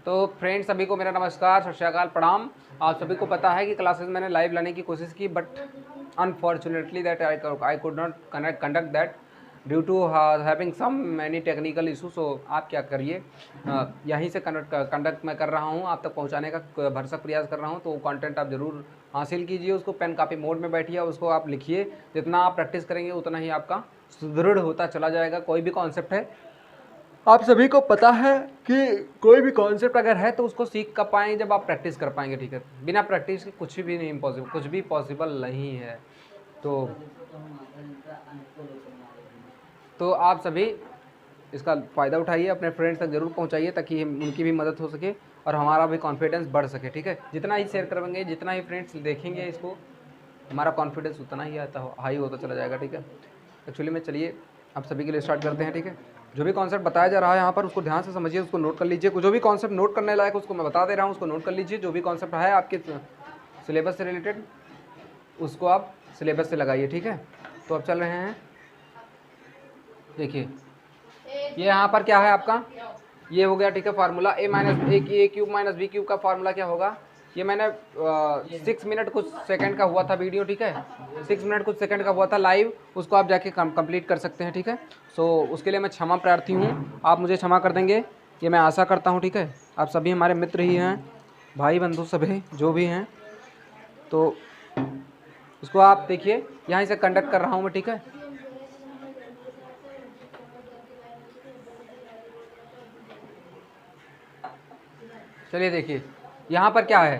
तो फ्रेंड्स सभी को मेरा नमस्कार, सत श्री अकाल, प्रणाम। आप सभी को पता है कि क्लासेस मैंने लाइव लाने की कोशिश की, but unfortunately that I could not conduct that due to having some many technical issue. So आप क्या करिए, यहीं से कंडक्ट मैं कर रहा हूँ, आप तक पहुँचाने का भरसक प्रयास कर रहा हूँ। तो कंटेंट आप ज़रूर हासिल कीजिए, उसको पेन कापी मोड में बैठिए, उसको आप लिखिए। जितना आप प्रैक्टिस करेंगे उतना ही आपका सुदृढ़ होता चला जाएगा। कोई भी कॉन्सेप्ट है, आप सभी को पता है कि कोई भी कॉन्सेप्ट अगर है तो उसको सीख कर पाएंगे जब आप प्रैक्टिस कर पाएंगे, ठीक है। बिना प्रैक्टिस के कुछ भी नहीं पॉसिबल, कुछ भी पॉसिबल नहीं है। तो आप सभी इसका फ़ायदा उठाइए, अपने फ्रेंड्स तक ज़रूर पहुंचाइए ताकि उनकी भी मदद हो सके और हमारा भी कॉन्फिडेंस बढ़ सके, ठीक है। जितना ही शेयर करेंगे, जितना ही फ्रेंड्स देखेंगे इसको, हमारा कॉन्फिडेंस उतना ही हाई होता चला जाएगा, ठीक है। एक्चुअली में चलिए आप सभी के लिए स्टार्ट करते हैं, ठीक है। जो भी कॉन्सेप्ट बताया जा रहा है यहाँ पर उसको ध्यान से समझिए, उसको नोट कर लीजिए। जो भी कॉन्सेप्ट नोट करने लायक उसको मैं बता दे रहा हूँ, उसको नोट कर लीजिए। जो भी कॉन्सेप्ट है आपके सिलेबस से रिलेटेड उसको आप सिलेबस से लगाइए, ठीक है। तो अब चल रहे हैं, देखिए ये यहाँ पर क्या है आपका, ये हो गया, ठीक है। फार्मूला ए क्यूब माइनस बी क्यूब का फार्मूला क्या होगा, ये मैंने 6 मिनट कुछ सेकंड का हुआ था वीडियो, ठीक है। 6 मिनट कुछ सेकंड का हुआ था लाइव, उसको आप जाके कंप्लीट कर सकते हैं, ठीक है। सो उसके लिए मैं क्षमा प्रार्थी हूँ, आप मुझे क्षमा कर देंगे, ये मैं आशा करता हूँ, ठीक है। आप सभी हमारे मित्र ही हैं, भाई बंधु सभी जो भी हैं, तो इसको आप देखिए, यहाँ से कंडक्ट कर रहा हूँ मैं, ठीक है। चलिए देखिए यहाँ पर क्या है,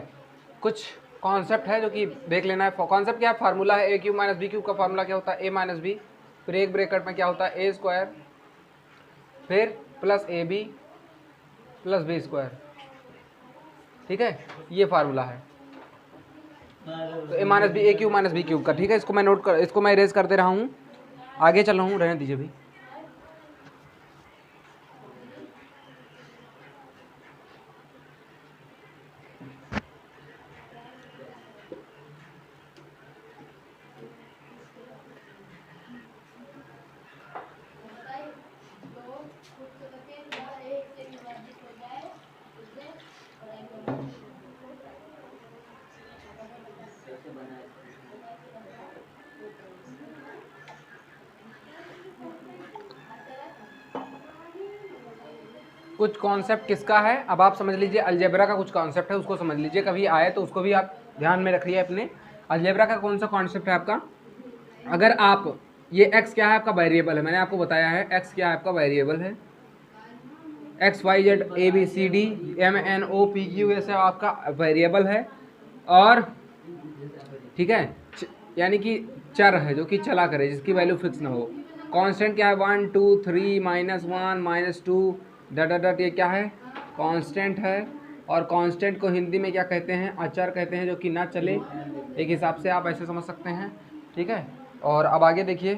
कुछ कॉन्सेप्ट है जो कि देख लेना है। कॉन्सेप्ट क्या है, फार्मूला है ए क्यूब माइनस बी क्यूब का फार्मूला क्या होता है, ए माइनस बी, फिर एक ब्रैकेट में क्या होता है ए स्क्वायर, फिर plus A B plus B square, ठीक है। ये फार्मूला है तो A minus B, A cube minus B cube का, ठीक है। इसको मैं इरेज कर दे रहा हूँ, आगे चल रहा हूँ, रहने दीजिए भी। कुछ कॉन्सेप्ट किसका है, अब आप समझ लीजिए। अलजेब्रा का कुछ कॉन्सेप्ट है, उसको समझ लीजिए, कभी आए तो उसको भी आप ध्यान में रखिए अपने। अलजेब्रा का कौन सा कॉन्सेप्ट है आपका, अगर आप ये x क्या है आपका वेरिएबल है, मैंने आपको बताया है x क्या है आपका वेरिएबल है, X Y Z A B C D M N O P Q ये सब आपका वेरिएबल है, और ठीक है, यानी कि चर है जो कि चला करे, जिसकी वैल्यू फिक्स ना हो। कांस्टेंट क्या है, 1 2 3 -1 -2 डट डट, ये क्या है, कांस्टेंट है। और कांस्टेंट को हिंदी में क्या कहते हैं, अचर कहते हैं, जो कि ना चले। एक हिसाब से आप ऐसे समझ सकते हैं, ठीक है। और अब आगे देखिए,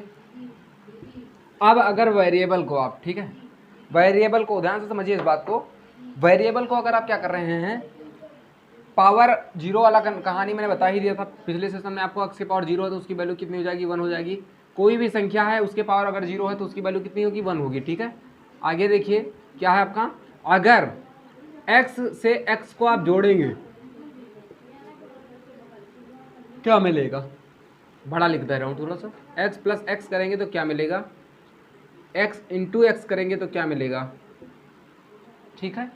अब अगर वेरिएबल को आप, ठीक है, वेरिएबल को ध्यान से समझिए इस बात को, वेरिएबल को अगर आप क्या कर रहे हैं, पावर जीरो वाला कहानी मैंने बता ही दिया था पिछले सेशन में आपको। x की पावर जीरो है तो उसकी वैल्यू कितनी हो जाएगी, 1 हो जाएगी। कोई भी संख्या है उसके पावर अगर जीरो है तो उसकी वैल्यू कितनी होगी, 1 होगी, ठीक है। आगे देखिए क्या है आपका, अगर x से x को आप जोड़ेंगे क्या मिलेगा, बड़ा लिख दे रहा हूँ थोड़ा सा, x प्लस एक्स करेंगे तो क्या मिलेगा, x इंटू एक्स करेंगे तो क्या मिलेगा, ठीक है।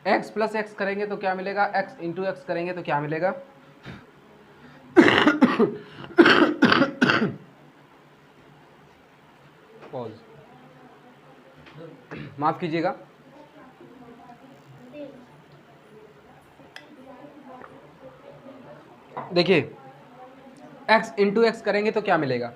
x प्लस एक्स करेंगे तो क्या मिलेगा, x इंटू एक्स करेंगे तो क्या मिलेगा। पॉज, माफ कीजिएगा। देखिए x इंटू एक्स करेंगे तो क्या मिलेगा,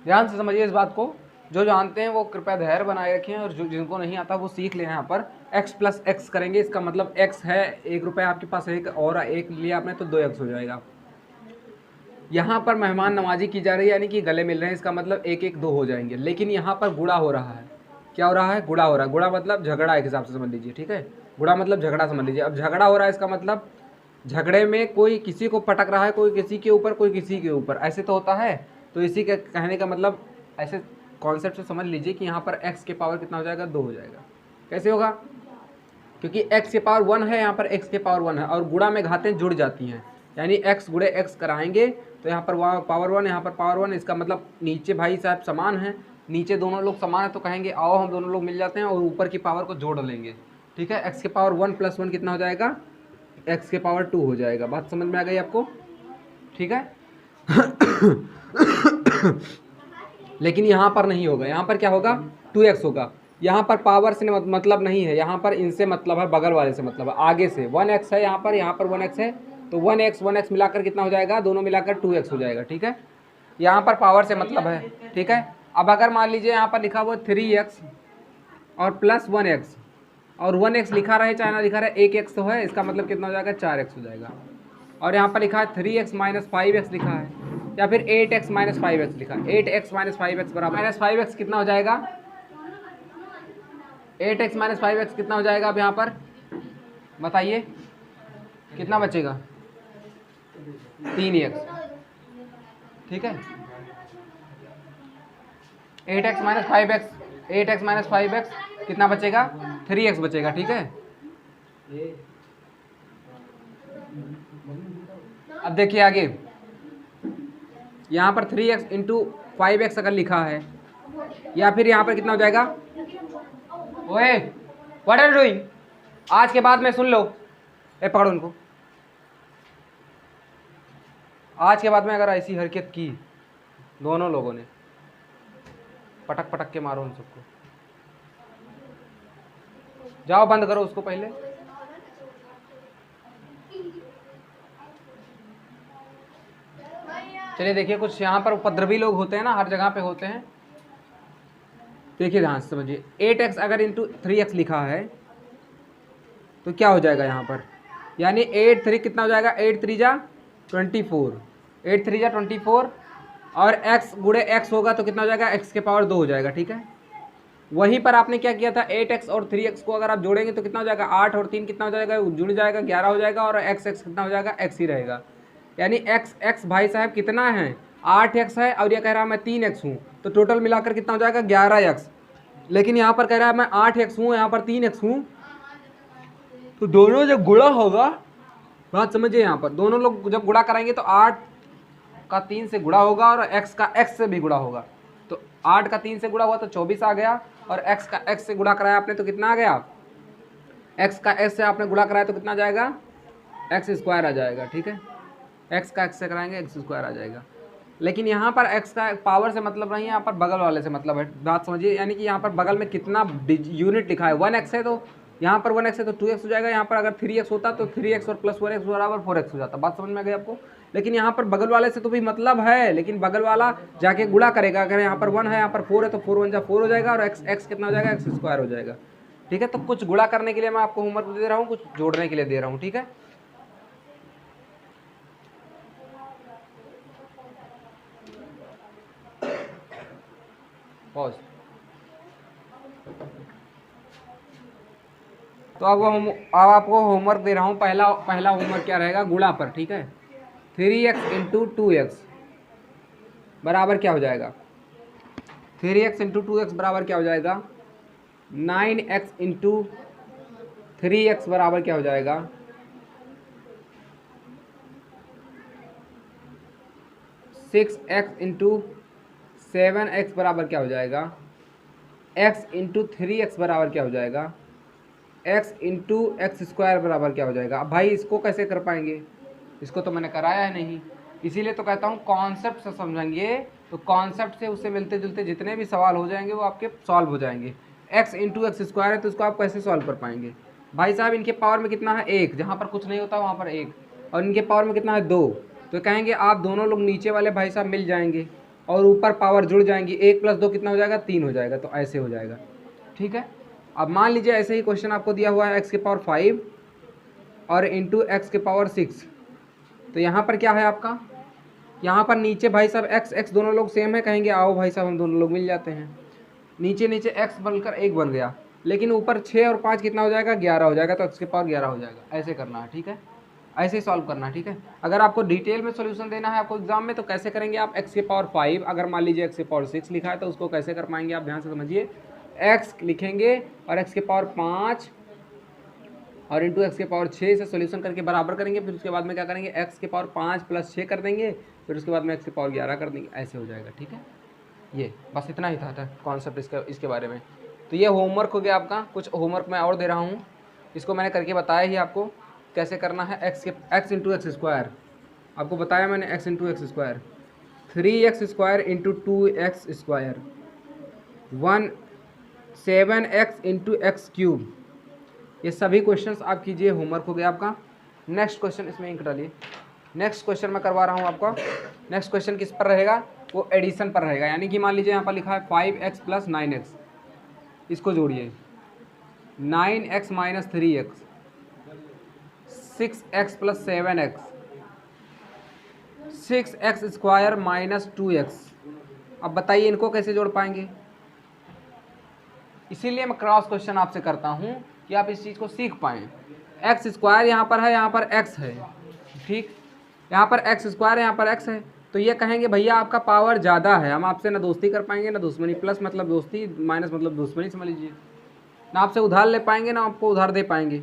ध्यान से समझिए इस बात को। जो जानते हैं वो कृपया धैर्य बनाए रखें, और जो जिनको नहीं आता वो सीख लें। यहाँ पर x प्लस एक्स करेंगे, इसका मतलब x है, 1 रुपये आपके पास है, और 1 लिया आपने तो 2x हो जाएगा। यहाँ पर मेहमान नवाजी की जा रही है, यानी कि गले मिल रहे हैं, इसका मतलब 1 1 2 हो जाएंगे। लेकिन यहाँ पर गुणा हो रहा है, क्या हो रहा है, गुणा हो रहा है। गुणा मतलब झगड़ा, एक हिसाब से समझ लीजिए, ठीक है। गुणा मतलब झगड़ा समझ लीजिए। अब झगड़ा हो रहा है, इसका मतलब झगड़े में कोई किसी को पटक रहा है, कोई किसी के ऊपर, कोई किसी के ऊपर, ऐसे तो होता है। तो इसी के कहने का मतलब, ऐसे कॉन्सेप्ट से समझ लीजिए कि यहाँ पर x के पावर कितना हो जाएगा, 2 हो जाएगा। कैसे होगा, क्योंकि x के पावर 1 है, यहाँ पर x के पावर 1 है और गुणा में घातें जुड़ जाती हैं, यानी x गुणे x कराएंगे तो यहाँ पर पावर 1, यहाँ पर पावर 1, इसका मतलब नीचे भाई साहब समान है, नीचे दोनों लोग समान है तो कहेंगे आओ हम दोनों लोग मिल जाते हैं और ऊपर की पावर को जोड़ लेंगे। ठीक है, x के पावर 1 + 1 कितना हो जाएगा, x के पावर 2 हो जाएगा। बात समझ में आ गई आपको? ठीक है लेकिन यहाँ पर नहीं होगा, यहाँ पर क्या होगा 2x होगा। यहाँ पर पावर से मतलब नहीं है, यहाँ पर इनसे मतलब है, बगल वाले से मतलब है, आगे से 1x है, यहाँ पर 1x है तो 1x मिलाकर कितना हो जाएगा, दोनों मिलाकर 2x हो जाएगा। ठीक है, यहाँ पर पावर से मतलब है। ठीक है, अब अगर मान लीजिए यहाँ पर लिखा हुआ 3x और +1x और 1x लिखा रहे चाहे ना लिखा रहे, 1x तो है, इसका मतलब कितना हो जाएगा 4x हो जाएगा। और यहाँ पर लिखा है 3x - 5x लिखा है, या फिर 8x - 5x लिखा है, 8x - 5x बराबर -5x कितना हो जाएगा, 8x - 5x कितना हो जाएगा। अब यहाँ पर बताइए कितना बचेगा, 3x। ठीक है, 8x - 5x कितना बचेगा, 3x बचेगा। ठीक है, अब देखिए आगे, यहाँ पर 3x × 5x अगर लिखा है, या फिर यहाँ पर कितना हो जाएगा, ओए व्हाट आर यू डूइंग, आज के बाद में सुन लो, ए पकड़ो उनको, आज के बाद में अगर ऐसी हरकत की दोनों लोगों ने, पटक पटक के मारो उन सबको, जाओ बंद करो उसको पहले। चलिए देखिए, कुछ यहाँ पर उपद्रवी लोग होते हैं ना, हर जगह पे होते हैं। देखिए ध्यान से समझिए, 8x अगर × 3x लिखा है तो क्या हो जाएगा यहाँ पर, यानी 8 3 कितना हो जाएगा, 8 3 जा 24, 8 3 जा 24 और x गुणे x होगा तो कितना हो जाएगा, x के पावर 2 हो जाएगा। ठीक है, वहीं पर आपने क्या किया था, 8x और 3x को अगर आप जोड़ेंगे तो कितना हो जाएगा, 8 और 3 कितना हो जाएगा, जुड़ जाएगा 11 हो जाएगा, और x कितना हो जाएगा, x ही रहेगा। यानी x भाई साहब कितना है, 8x है और ये कह रहा है मैं 3x हूँ, तो टोटल मिलाकर कितना हो जाएगा 11x। लेकिन यहाँ पर कह रहा है मैं 8x हूँ, यहाँ पर 3x हूँ, तो दोनों जब गुणा होगा, बात समझिए, यहाँ पर दोनों लोग जब गुणा कराएंगे तो 8 का 3 से गुणा होगा और x का x से भी गुणा होगा, तो 8 का 3 से गुणा हुआ तो 24 आ गया, और x का x से गुणा कराया आपने तो कितना आ गया, x का x से आपने गुणा कराया तो कितना जाएगा, x² आ जाएगा। ठीक है, x का x से कराएंगे x² आ जाएगा। लेकिन यहाँ पर x का पावर से मतलब नहीं है, यहाँ पर बगल वाले से मतलब है। बात समझिए, यानी कि यहाँ पर बगल में कितना यूनिट लिखा है, 1x है तो यहाँ पर 1x है तो 2x हो जाएगा, यहाँ पर अगर 3x होता तो 3x और +1x बराबर 4x हो जाता। बात समझ में आ गई आपको? लेकिन यहाँ पर बगल वाले से तो भी मतलब है, लेकिन बगल वाला जाके गुणा करेगा, अगर यहाँ पर 1 है यहाँ पर 4 है तो 4 1 4 हो जाएगा, और x कितना हो जाएगा, x² हो जाएगा। ठीक है, तो कुछ गुणा करने के लिए मैं आपको होमवर्क दे रहा हूँ, कुछ जोड़ने के लिए दे रहा हूँ। ठीक है, पॉज। तो अब आपको होमवर्क दे रहा हूँ, पहला होमवर्क क्या रहेगा, गुणा पर। ठीक है, 3x × 2x बराबर क्या हो जाएगा, 3x × 2x बराबर क्या हो जाएगा, 9x × 3x बराबर क्या हो जाएगा, 6x × 7x बराबर क्या हो जाएगा, x × 3x बराबर क्या हो जाएगा, x × x² बराबर क्या हो जाएगा। अब भाई इसको कैसे कर पाएंगे, इसको तो मैंने कराया है नहीं, इसीलिए तो कहता हूँ कॉन्सेप्ट से समझेंगे, तो कॉन्सेप्ट से उससे मिलते जुलते जितने भी सवाल हो जाएंगे वो आपके सॉल्व हो जाएंगे। x × x² है तो इसको आप कैसे सॉल्व कर पाएंगे भाई साहब, इनके पावर में कितना है 1, जहाँ पर कुछ नहीं होता वहाँ पर 1, और इनके पावर में कितना है 2, तो कहेंगे आप दोनों लोग नीचे वाले भाई साहब मिल जाएंगे और ऊपर पावर जुड़ जाएंगी, 1 + 2 कितना हो जाएगा, 3 हो जाएगा, तो ऐसे हो जाएगा। ठीक है, अब मान लीजिए ऐसे ही क्वेश्चन आपको दिया हुआ है x के पावर 5 और × x के पावर 6, तो यहाँ पर क्या है आपका, यहाँ पर नीचे भाई साहब x दोनों लोग सेम है, कहेंगे आओ भाई साहब हम दोनों लोग मिल जाते हैं, नीचे x बनकर 1 बन गया, लेकिन ऊपर 6 और 5 कितना हो जाएगा, 11 हो जाएगा, तो x के पावर 11 हो जाएगा। ऐसे करना है। ठीक है, ऐसे ही सॉल्व करना है। ठीक है, अगर आपको डिटेल में सॉल्यूशन देना है आपको एग्जाम में, तो कैसे करेंगे आप, x के पावर 5 अगर मान लीजिए x के पावर 6 लिखा है तो उसको कैसे कर पाएंगे आप, ध्यान से समझिए, x लिखेंगे और x के पावर 5 और इंटू एक्स के पावर 6 से सोल्यूशन करके बराबर करेंगे, फिर उसके बाद में क्या करेंगे एक्स के पावर 5 प्लस 6 कर देंगे, फिर उसके बाद में एक्स के पावर 11 कर देंगे, ऐसे हो जाएगा। ठीक है, ये बस इतना ही था कॉन्सेप्ट इसके बारे में। तो ये होमवर्क हो गया आपका। कुछ होमवर्क मैं और दे रहा हूँ, इसको मैंने करके बताया ही आपको कैसे करना है। एक्स इंटू एक्स स्क्वायर आपको बताया मैंने, x into x square 3x square into 2x square 7x into x cube. ये सभी क्वेश्चंस आप कीजिए, होमवर्क हो गया आपका। नेक्स्ट क्वेश्चन इसमें इंक डालिए। नेक्स्ट क्वेश्चन मैं करवा रहा हूँ आपको। नेक्स्ट क्वेश्चन किस पर रहेगा, वो एडिशन पर रहेगा। यानी कि मान लीजिए यहाँ पर लिखा है 5x प्लस 9x, इसको जोड़िए 9x minus 3x 6x plus 7x 6x square minus 2x। अब बताइए इनको कैसे जोड़ पाएंगे। इसीलिए मैं क्रॉस क्वेश्चन आपसे करता हूँ कि आप इस चीज़ को सीख पाएँ। एक्स स्क्वायर यहाँ पर है, यहाँ पर एक्स है, ठीक, यहाँ पर एक्स स्क्वायर है, यहाँ पर एक्स है, तो ये कहेंगे भैया आपका पावर ज़्यादा है, हम आपसे ना दोस्ती कर पाएंगे ना दुश्मनी। प्लस मतलब दोस्ती, माइनस मतलब दुश्मनी, समझ लीजिए। ना आपसे उधार ले पाएंगे ना आपको उधार दे पाएंगे।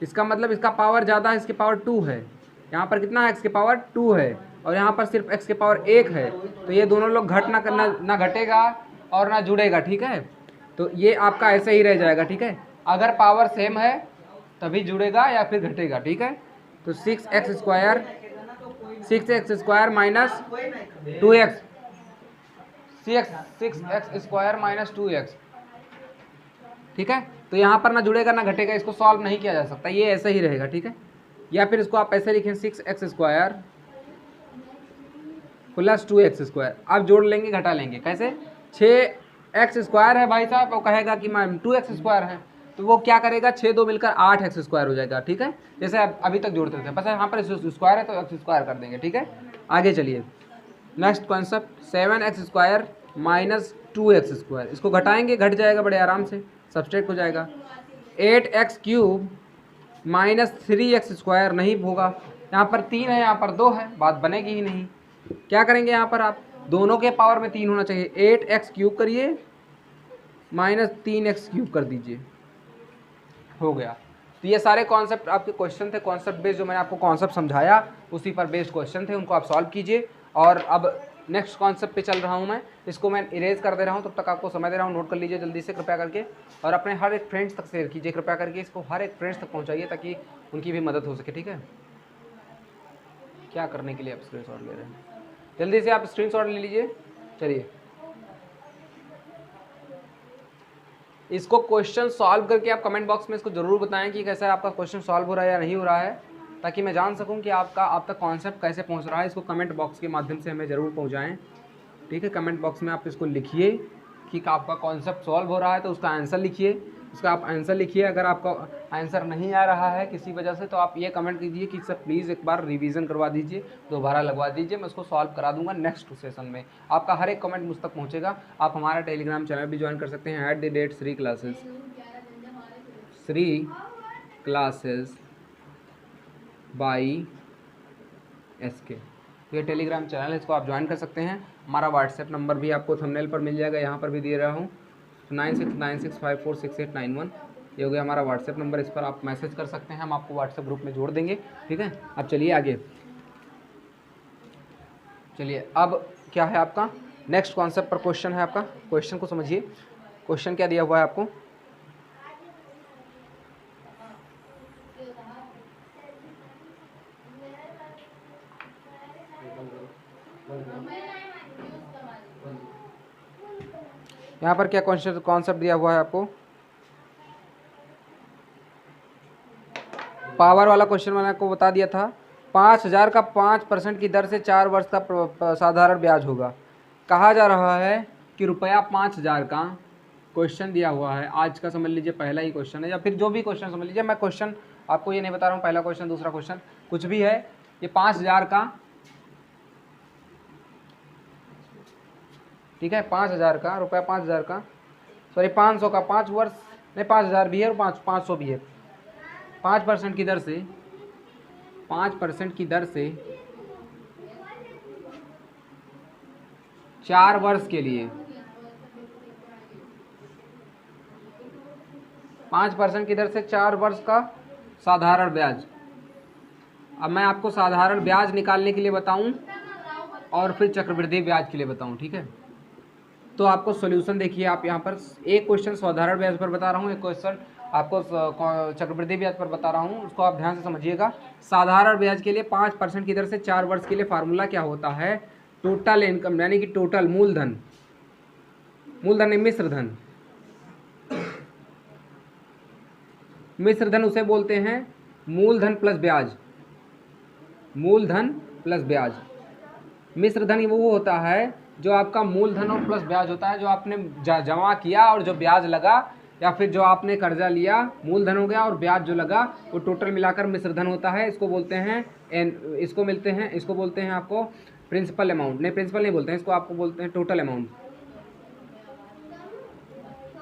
इसका मतलब इसका पावर ज़्यादा है, इसके पावर 2 है। यहाँ पर कितना है, एक्स के पावर 2 है, और यहाँ पर सिर्फ एक्स के पावर 1 है। तो ये दोनों लोग घट ना घटेगा और ना जुड़ेगा। ठीक है, तो ये आपका ऐसे ही रह जाएगा। ठीक है, अगर पावर सेम है तभी जुड़ेगा या फिर घटेगा। ठीक है, तो 6x square minus 2x 6x square minus 2x। ठीक है, तो यहाँ पर ना जुड़ेगा ना घटेगा, इसको सॉल्व नहीं किया जा सकता, ये ऐसे ही रहेगा। ठीक है, या फिर इसको आप ऐसे लिखें 6x square plus 2x square. आप जोड़ लेंगे घटा लेंगे कैसे, 6x स्क्वायर है भाई साहब, वो कहेगा कि मैं 2x स्क्वायर है, तो वो क्या करेगा 6 2 मिलकर 8x स्क्वायर हो जाएगा। ठीक है, जैसे आप अभी तक जोड़ते थे, बस यहाँ पर स्क्वायर है तो x स्क्वायर कर देंगे। ठीक है, आगे चलिए next concept 7x square minus 2x square. इसको घटाएंगे, घट जाएगा बड़े आराम से, सब्सट्रैक्ट हो जाएगा। 8x cube minus 3x square नहीं होगा, यहाँ पर 3 है यहाँ पर 2 है, बात बनेगी ही नहीं। क्या करेंगे यहाँ पर आप दोनों के पावर में 3 होना चाहिए, 8x क्यूब करिए माइनस 3x क्यूब कर दीजिए, हो गया। तो ये सारे कॉन्सेप्ट आपके क्वेश्चन थे, कॉन्सेप्ट बेस्ड जो मैंने आपको कॉन्सेप्ट समझाया उसी पर बेस्ड क्वेश्चन थे, उनको आप सॉल्व कीजिए। और अब नेक्स्ट कॉन्सेप्ट पे चल रहा हूँ मैं, इसको मैं इरेज कर दे रहा हूँ, तब तक आपको समय दे रहा हूँ, नोट कर लीजिए जल्दी से कृपया करके, और अपने हर एक फ्रेंड्स तक शेयर कीजिए कृपया करके, इसको हर एक फ्रेंड्स तक पहुँचाइए ताकि उनकी भी मदद हो सके। ठीक है, क्या करने के लिए आप स्क्रीनशॉट ले रहे हैं, जल्दी से आप स्क्रीनशॉट ले लीजिए। चलिए इसको क्वेश्चन सॉल्व करके आप कमेंट बॉक्स में इसको ज़रूर बताएं कि कैसा आपका क्वेश्चन सॉल्व हो रहा है या नहीं हो रहा है, ताकि मैं जान सकूं कि आपका आप तक कॉन्सेप्ट कैसे पहुंच रहा है। इसको कमेंट बॉक्स के माध्यम से हमें ज़रूर पहुंचाएं। ठीक है, कमेंट बॉक्स में आप इसको लिखिए कि आपका कॉन्सेप्ट सॉल्व हो रहा है तो उसका आंसर लिखिए, उसका आप आंसर लिखिए। अगर आपका आंसर नहीं आ रहा है किसी वजह से तो आप ये कमेंट कीजिए कि सर प्लीज़ एक बार रिवीजन करवा दीजिए, दोबारा लगवा दीजिए, मैं उसको सॉल्व करा दूंगा नेक्स्ट सेशन में। आपका हर एक कमेंट मुझ तक पहुंचेगा। आप हमारा टेलीग्राम चैनल भी ज्वाइन कर सकते हैं @श्री क्लासेस बाई SK। ये टेलीग्राम चैनल है, इसको आप ज्वाइन कर सकते हैं। हमारा व्हाट्सएप नंबर भी आपको थंबनेल पर मिल जाएगा, यहाँ पर भी दे रहा हूँ 9696546891। ये हो गया हमारा व्हाट्सएप नंबर, इस पर आप मैसेज कर सकते हैं, हम आपको व्हाट्सएप ग्रुप में जोड़ देंगे। ठीक है, अब चलिए आगे। चलिए अब क्या है आपका नेक्स्ट कॉन्सेप्ट पर क्वेश्चन है आपका, क्वेश्चन को समझिए। क्वेश्चन क्या दिया हुआ है आपको, यहाँ पर क्या कॉन्सेप्ट दिया हुआ है आपको, पावर वाला क्वेश्चन मैंने आपको बता दिया था। 5000 का 5% की दर से 4 वर्ष का साधारण ब्याज होगा। कहा जा रहा है कि रुपया 5000 का क्वेश्चन दिया हुआ है, आज का समझ लीजिए पहला ही क्वेश्चन है, या फिर जो भी क्वेश्चन समझ लीजिए, मैं क्वेश्चन आपको ये नहीं बता रहा हूँ पहला क्वेश्चन दूसरा क्वेश्चन कुछ भी है। ये 5000 का, ठीक है, 5000 का रुपया, 5000 का सॉरी 500 का 5 वर्ष नहीं, 5000 भी है और 500 भी है। 5% की दर से 5% की दर से 4 वर्ष के लिए 5% की दर से 4 वर्ष का साधारण ब्याज। अब मैं आपको साधारण ब्याज निकालने के लिए बताऊं और फिर चक्रवृद्धि ब्याज के लिए बताऊं, ठीक है। तो आपको सॉल्यूशन देखिए, आप यहाँ पर एक क्वेश्चन साधारण ब्याज पर बता रहा हूँ, एक क्वेश्चन आपको चक्रवृद्धि ब्याज पर बता रहा हूँ, उसको आप ध्यान से समझिएगा। साधारण ब्याज के लिए 5% की दर से 4 वर्ष के लिए फार्मूला क्या होता है? टोटल इनकम यानी कि टोटल मूलधन, मूलधन नहीं मिश्र धन, मिश्र धन उसे बोलते हैं मूलधन प्लस ब्याज, मूलधन प्लस ब्याज। मिश्र धन वो होता है जो आपका मूलधन और प्लस ब्याज होता है, जो आपने जमा किया और जो ब्याज लगा, या फिर जो आपने कर्जा लिया मूलधन हो गया और ब्याज जो लगा वो टोटल मिलाकर मिश्र धन होता है। इसको बोलते हैं इसको बोलते हैं आपको प्रिंसिपल अमाउंट, नहीं प्रिंसिपल नहीं बोलते हैं इसको, आपको बोलते हैं टोटल अमाउंट।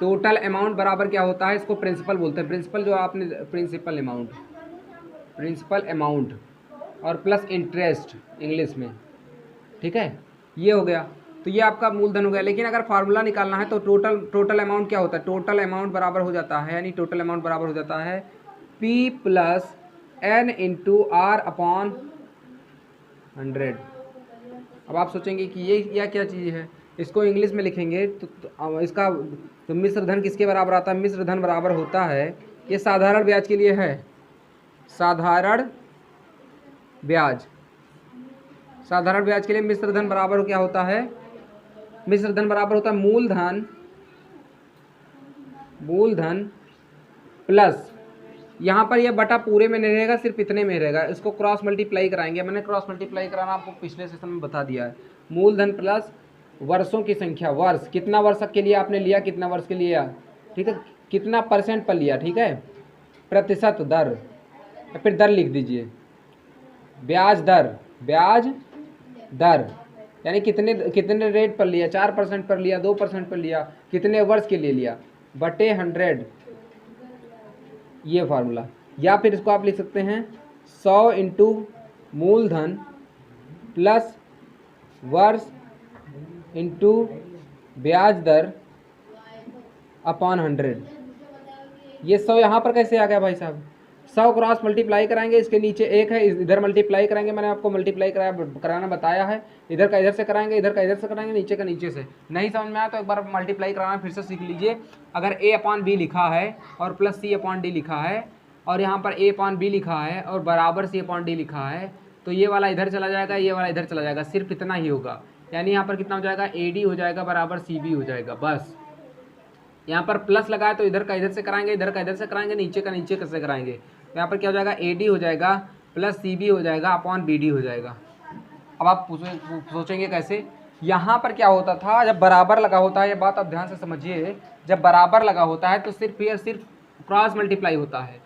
टोटल अमाउंट बराबर क्या होता है? इसको प्रिंसिपल बोलते हैं। प्रिंसिपल जो आपने प्रिंसिपल अमाउंट और प्लस इंटरेस्ट इंग्लिश में, ठीक है, ये हो गया। तो ये आपका मूलधन हो गया। लेकिन अगर फार्मूला निकालना है तो टोटल अमाउंट क्या होता है? टोटल अमाउंट बराबर हो जाता है, यानी टोटल अमाउंट बराबर हो जाता है P plus N into R upon 100। अब आप सोचेंगे कि ये क्या चीज़ है, इसको इंग्लिश में लिखेंगे तो इसका तो मिश्र धन किसके बराबर आता है? मिश्र धन बराबर होता है, ये साधारण ब्याज के लिए है, साधारण ब्याज। साधारण ब्याज के लिए मिश्र धन बराबर क्या होता है? मिश्र धन बराबर होता है मूलधन प्लस, यहाँ पर यह बटा पूरे में नहीं रहेगा, सिर्फ इतने में रहेगा, इसको क्रॉस मल्टीप्लाई कराएंगे। मैंने क्रॉस मल्टीप्लाई कराना आपको पिछले सेशन में बता दिया है। मूलधन प्लस वर्षों की संख्या, वर्ष कितना वर्ष के लिए आपने लिया, कितना वर्ष के लिए, ठीक है, कितना परसेंट पर लिया, ठीक है, प्रतिशत दर, फिर दर लिख दीजिए, ब्याज दर यानी कितने रेट पर लिया, 4% पर लिया, 2% पर लिया, कितने वर्ष के लिए लिया, बटे 100, ये फार्मूला। या फिर इसको आप लिख सकते हैं 100 इंटू मूलधन प्लस वर्ष इंटू ब्याज दर अपॉन 100। ये 100 यहाँ पर कैसे आ गया भाई साहब? 100 क्रॉस मल्टीप्लाई कराएंगे, इसके नीचे एक है, इधर मल्टीप्लाई कराएंगे, मैंने आपको मल्टीप्लाई कराना बताया है। इधर का इधर से कराएंगे, इधर का इधर से कराएंगे, नीचे का नीचे से। नहीं समझ में आया तो एक बार मल्टीप्लाई कराना फिर से सीख लीजिए। अगर A अपॉन B लिखा है और प्लस C अपॉन D लिखा है और यहाँ पर A अपॉन B लिखा है और बराबर C अपॉन D लिखा है, तो ये वाला इधर चला जाएगा, ये वाला इधर चला जाएगा, सिर्फ इतना ही होगा। यानी यहाँ पर कितना हो जाएगा? AD हो जाएगा बराबर CB हो जाएगा, बस। यहाँ पर प्लस लगाए तो इधर का इधर से कराएंगे, इधर का इधर से कराएंगे, नीचे का नीचे कैसे कराएंगे, तो यहाँ पर क्या हो जाएगा? AD हो जाएगा प्लस CB हो जाएगा अपॉन BD हो जाएगा। अब आप सोचेंगे कैसे? यहाँ पर क्या होता था, जब बराबर लगा होता है, ये बात आप ध्यान से समझिए, जब बराबर लगा होता है तो सिर्फ क्रॉस मल्टीप्लाई होता है,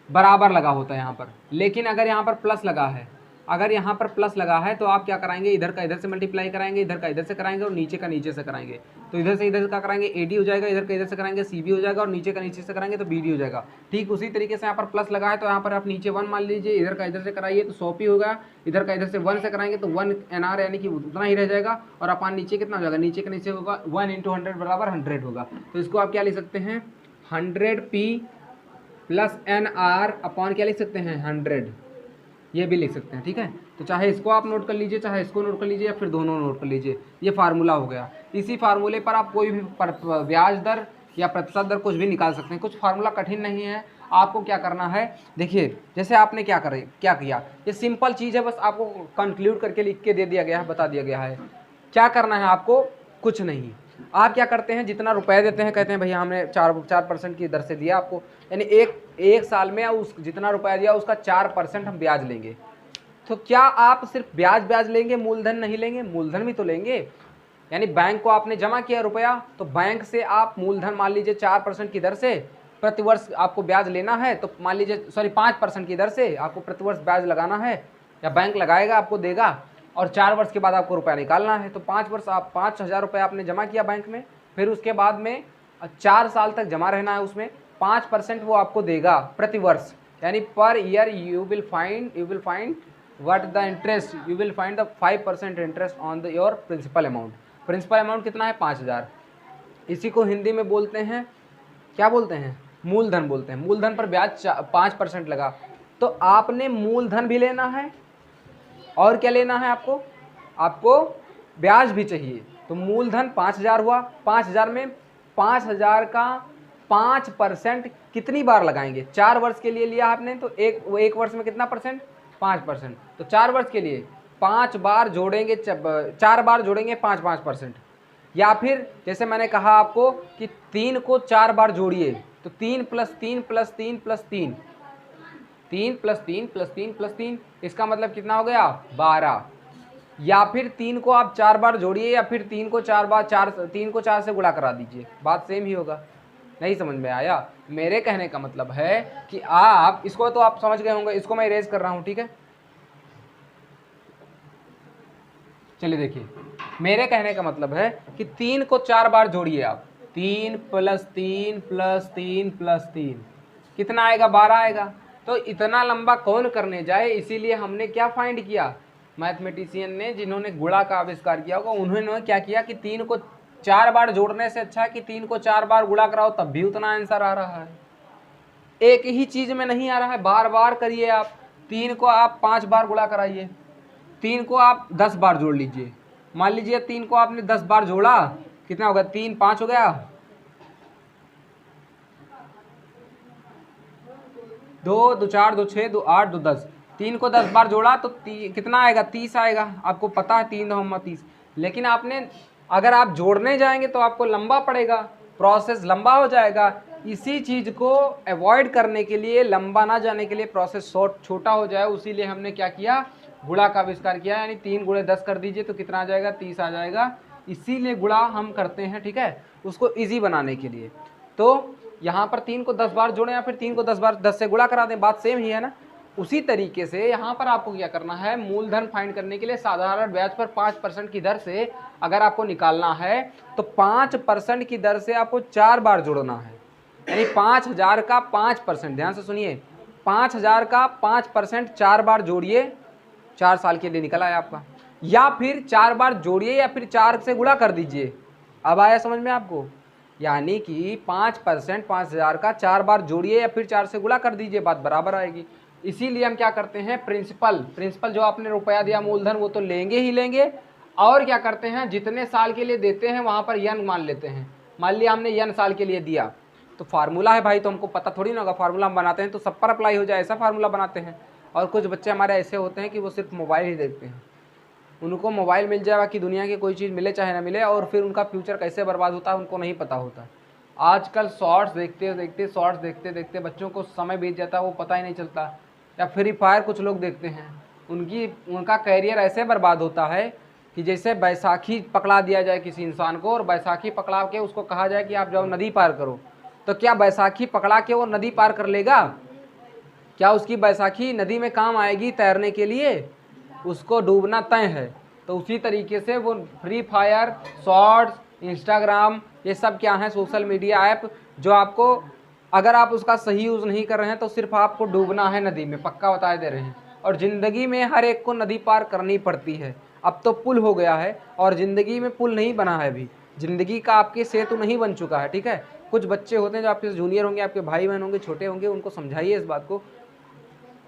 बराबर लगा होता है यहाँ पर। लेकिन अगर यहाँ पर प्लस लगा है, अगर यहाँ पर प्लस लगा है तो आप क्या कराएंगे? इधर का इधर से मल्टीप्लाई कराएंगे, इधर का इधर से कराएंगे और नीचे का नीचे से कराएंगे। तो इधर से इधर का कराएंगे AD हो जाएगा, इधर का इधर से कराएंगे CB हो जाएगा और नीचे का नीचे से कराएंगे तो BD हो जाएगा। ठीक उसी तरीके से यहाँ पर प्लस लगा है तो यहाँ पर आप नीचे 1 मान लीजिए, इधर का इधर से कराइए तो 100p होगा, इधर का इधर से 1 से कराएंगे तो 1 NR यानी कि उतना ही रह जाएगा। और अपन नीचे कितना हो जाएगा? नीचे का नीचे होगा 1 इंटू 100 बराबर 100 होगा। तो इसको आप क्या लिख सकते हैं? 100p प्लस NR अपॉन क्या लिख सकते हैं? 100, ये भी लिख सकते हैं, ठीक है। तो चाहे इसको आप नोट कर लीजिए, चाहे इसको नोट कर लीजिए, या फिर दोनों नोट कर लीजिए, ये फार्मूला हो गया। इसी फार्मूले पर आप कोई भी ब्याज दर या प्रतिशत दर कुछ भी निकाल सकते हैं, कुछ फार्मूला कठिन नहीं है। आपको क्या करना है, देखिए जैसे आपने क्या किया, ये सिंपल चीज़ है, बस आपको कंक्लूड करके लिख के दे दिया गया है, बता दिया गया है। क्या करना है आपको? कुछ नहीं। आप क्या करते हैं, जितना रुपए देते हैं, कहते हैं भैया हमने 4% की दर से दिया आपको, यानी एक साल में उस जितना रुपया दिया उसका 4% हम ब्याज लेंगे। तो क्या आप सिर्फ ब्याज लेंगे, मूलधन नहीं लेंगे? मूलधन भी तो लेंगे। यानी बैंक को आपने जमा किया रुपया, तो बैंक से आप मूलधन मान लीजिए 4% की दर से प्रतिवर्ष आपको ब्याज लेना है, तो मान लीजिए 5% की दर से आपको प्रतिवर्ष ब्याज लगाना है, या बैंक लगाएगा आपको देगा, और 4 वर्ष के बाद आपको रुपया निकालना है। तो 5 वर्ष आप 5000 रुपये आपने जमा किया बैंक में, फिर उसके बाद में 4 साल तक जमा रहना है, उसमें 5% वो आपको देगा प्रति वर्ष। यानी per year you will find what the interest, you will find the 5% interest on the your principal amount. Principal amount कितना है? 5000। इसी को हिंदी में बोलते हैं, क्या बोलते हैं? मूलधन बोलते हैं। मूलधन पर ब्याज 5% लगा, तो आपने मूलधन भी लेना है और क्या लेना है आपको, आपको ब्याज भी चाहिए। तो मूलधन 5,000 हुआ, 5,000 में 5,000 का 5% कितनी बार लगाएंगे, 4 वर्ष के लिए लिया आपने, तो एक वर्ष में कितना परसेंट, 5%। तो 4 वर्ष के लिए 5 बार जोड़ेंगे, 4 बार जोड़ेंगे 5-5%। या फिर जैसे मैंने कहा आपको कि 3 को 4 बार जोड़िए, तो 3 + 3 + 3 + 3, 3 + 3 + 3 + 3, इसका मतलब कितना हो गया, 12। या फिर 3 को आप 4 बार जोड़िए, या फिर 3 को 4 से गुणा करा दीजिए, बात सेम ही होगा। नहीं समझ में आया? मेरे कहने का मतलब है कि आप इसको तो आप समझ गए होंगे, इसको मैं इरेज कर रहा हूं, ठीक है। चलिए देखिए, मेरे कहने का मतलब है कि 3 को 4 बार जोड़िए आप, 3 + 3 + 3 + 3, कितना आएगा, 12 आएगा। तो इतना लंबा कौन करने जाए, इसीलिए हमने क्या फाइंड किया, मैथमेटिशियन ने, जिन्होंने गुणा का आविष्कार किया होगा, उन्होंने क्या किया कि 3 को 4 बार जोड़ने से अच्छा है कि 3 को 4 बार गुणा कराओ, तब भी उतना आंसर आ रहा है। एक ही चीज में नहीं आ रहा है, बार बार करिए आप। 3 को आप 5 बार गुणा कराइए, 3 को आप 10 बार जोड़ लीजिए। मान लीजिए 3 को आपने 10 बार जोड़ा, कितना होगा, 3 5 हो गया, 2 2 4 2 6 2 8 2 10, 3 को 10 बार जोड़ा तो कितना आएगा, 30 आएगा। आपको पता है 3 2 30, लेकिन आपने अगर आप जोड़ने जाएंगे तो आपको लंबा पड़ेगा, प्रोसेस लंबा हो जाएगा। इसी चीज़ को अवॉइड करने के लिए, लंबा ना जाने के लिए, प्रोसेस छोटा हो जाए, उसीलिए हमने क्या किया, गुणा का आविष्कार किया। यानी 3 × 10 कर दीजिए तो कितना आ जाएगा, 30 आ जाएगा। इसीलिए गुणा हम करते हैं, ठीक है, उसको ईजी बनाने के लिए। तो यहाँ पर 3 को 10 बार जोड़ें या फिर 3 को 10 बार 10 से गुणा करा दें, बात सेम ही है ना। उसी तरीके से यहाँ पर आपको क्या करना है, मूलधन फाइंड करने के लिए साधारण ब्याज पर 5% की दर से अगर आपको निकालना है तो 5% की दर से आपको 4 बार जोड़ना है। यानी 5,000 का 5%, ध्यान से सुनिए, 5,000 का 5% 4 बार जोड़िए, 4 साल के लिए निकल आया आपका। या फिर 4 बार जोड़िए या फिर 4 से गुणा कर दीजिए। अब आया समझ में आपको? यानी कि 5% 5,000 का 4 बार जोड़िए या फिर 4 से गुणा कर दीजिए, बात बराबर आएगी। इसीलिए हम क्या करते हैं, प्रिंसिपल जो आपने रुपया दिया मूलधन, वो तो लेंगे ही लेंगे। और क्या करते हैं, जितने साल के लिए देते हैं वहाँ पर यन मान लेते हैं। मान लिया हमने यन साल के लिए दिया, तो फार्मूला है भाई, तो हमको पता थोड़ी ना होगा, फार्मूला हम बनाते हैं तो सब पर अप्लाई हो जाए, ऐसा फार्मूला बनाते हैं। और कुछ बच्चे हमारे ऐसे होते हैं कि वो सिर्फ मोबाइल ही देखते हैं, उनको मोबाइल मिल जाए, बाकी दुनिया की कोई चीज़ मिले चाहे ना मिले, और फिर उनका फ्यूचर कैसे बर्बाद होता है उनको नहीं पता होता। आजकल शॉर्ट्स देखते देखते बच्चों को समय बीत जाता है, वो पता ही नहीं चलता। या फ्री फायर कुछ लोग देखते हैं, उनका कैरियर ऐसे बर्बाद होता है कि जैसे बैसाखी पकड़ा दिया जाए किसी इंसान को, और बैसाखी पकड़ा के उसको कहा जाए कि आप जाओ नदी पार करो, तो क्या बैसाखी पकड़ा के वो नदी पार कर लेगा? क्या उसकी बैसाखी नदी में काम आएगी तैरने के लिए? उसको डूबना तय है। तो उसी तरीके से वो फ्री फायर, शॉर्ट्स, इंस्टाग्राम, ये सब क्या है, सोशल मीडिया ऐप, जो आपको अगर आप उसका सही यूज़ नहीं कर रहे हैं तो सिर्फ आपको डूबना है नदी में, पक्का बता दे रहे हैं। और ज़िंदगी में हर एक को नदी पार करनी पड़ती है। अब तो पुल हो गया है, और ज़िंदगी में पुल नहीं बना है अभी, ज़िंदगी का आपके सेतु नहीं बन चुका है, ठीक है। कुछ बच्चे होते हैं जो आपके जूनियर होंगे, आपके भाई बहन होंगे, छोटे होंगे, उनको समझाइए इस बात को।